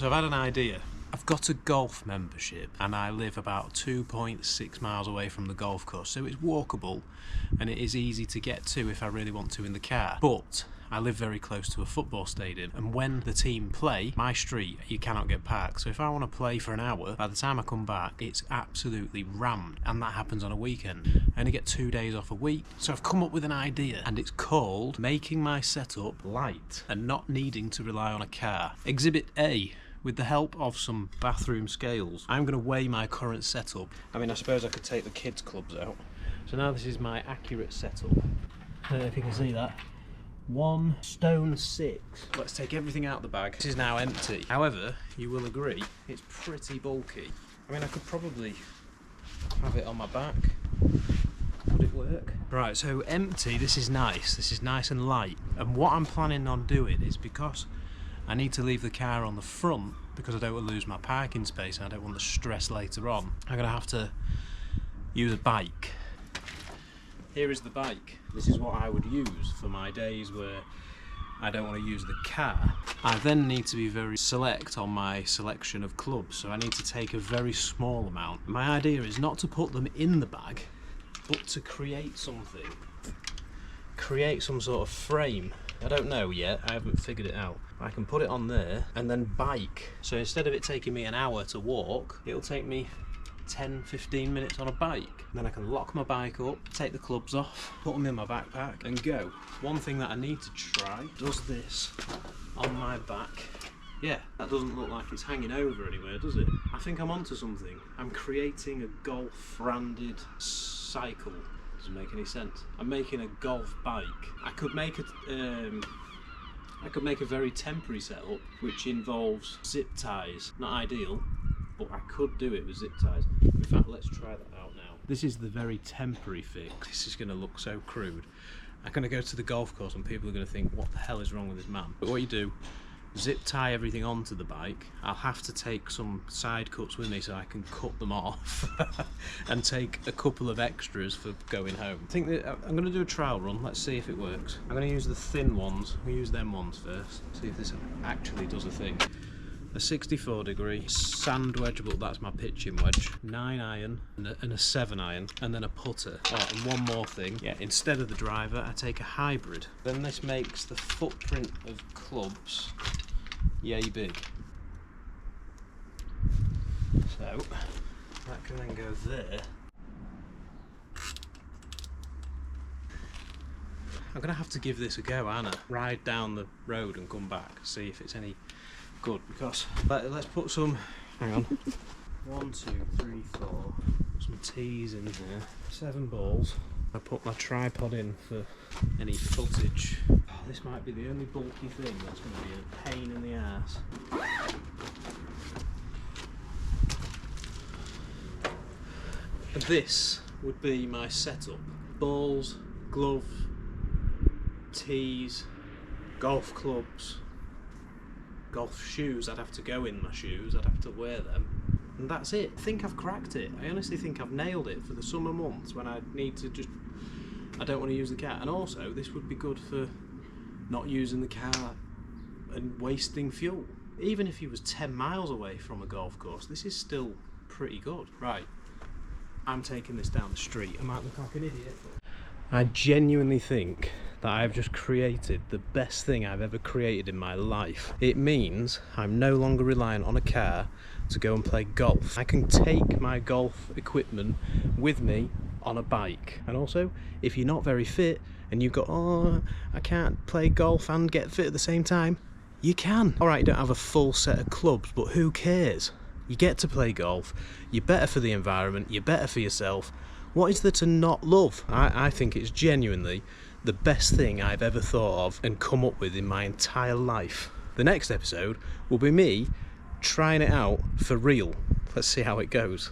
So I've had an idea. I've got a golf membership and I live about 2.6 miles away from the golf course, so it's walkable and it is easy to get to if I really want to in the car. But I live very close to a football stadium, and when the team play, my street, you cannot get parked. So if I want to play for an hour, by the time I come back, it's absolutely rammed, and that happens on a weekend. I only get 2 days off a week. So I've come up with an idea, and it's called making my setup light and not needing to rely on a car. Exhibit A. With the help of some bathroom scales, I'm going to weigh my current setup. I mean, I suppose I could take the kids' clubs out. So now this is my accurate setup. I don't know if you can see that. 1 stone 6. Let's take everything out of the bag. This is now empty. However, you will agree, it's pretty bulky. I mean, I could probably have it on my back. Would it work? Right, so empty, this is nice. This is nice and light. And what I'm planning on doing is, because I need to leave the car on the front because I don't want to lose my parking space and I don't want the stress later on, I'm going to have to use a bike. Here is the bike. This is what I would use for my days where I don't want to use the car. I then need to be very select on my selection of clubs, so I need to take a very small amount. My idea is not to put them in the bag, but to create something. Create some sort of frame. I don't know yet, I haven't figured it out. I can put it on there and then bike. So instead of it taking me an hour to walk, it'll take me 10-15 minutes on a bike. Then I can lock my bike up, take the clubs off, put them in my backpack and go. One thing that I need to try, does this on my back. Yeah, that doesn't look like it's hanging over anywhere, does it? I think I'm onto something. I'm creating a golf branded cycle. Doesn't make any sense. I'm making a golf bike. I could make a very temporary setup which involves zip ties. Not ideal, but I could do it with zip ties. In fact, let's try that out now. This is the very temporary fix. This is going to look so crude. I'm going to go to the golf course and people are going to think, what the hell is wrong with this man? But what you do, zip tie everything onto the bike. I'll have to take some side cuts with me so I can cut them off and take a couple of extras for going home. I think that I'm going to do a trial run. Let's see if it works. I'm going to use the thin ones. We'll use them ones first. See if this actually does a thing. A 64-degree sand wedge, but that's my pitching wedge. 9-iron and a 7-iron, and then a putter. Oh, and one more thing. Yeah, instead of the driver, I take a hybrid. Then this makes the footprint of clubs yay big. So that can then go there. I'm gonna have to give this a go, Anna. Ride down the road and come back, see if it's any good, because let's put some, hang on, 1, 2, 3, 4, put some tees in here, 7 balls. I put my tripod in for any footage. Oh, this might be the only bulky thing that's going to be a pain in the ass. And this would be my setup. Balls, glove, tees, golf clubs, golf shoes. I'd have to go in my shoes, I'd have to wear them. And that's it. I think I've cracked it. I honestly think I've nailed it for the summer months when I need to just, I don't want to use the car. And also, this would be good for not using the car and wasting fuel. Even if he was 10 miles away from a golf course, this is still pretty good. Right, I'm taking this down the street. I might look like an idiot. I genuinely think that I've just created the best thing I've ever created in my life. It means I'm no longer reliant on a car to go and play golf. I can take my golf equipment with me on a bike. And also, if you're not very fit and you've got, oh, I can't play golf and get fit at the same time, you can. All right, you don't have a full set of clubs, but who cares? You get to play golf, you're better for the environment, you're better for yourself. What is there to not love? I think it's genuinely the best thing I've ever thought of and come up with in my entire life. The next episode will be me trying it out for real. Let's see how it goes.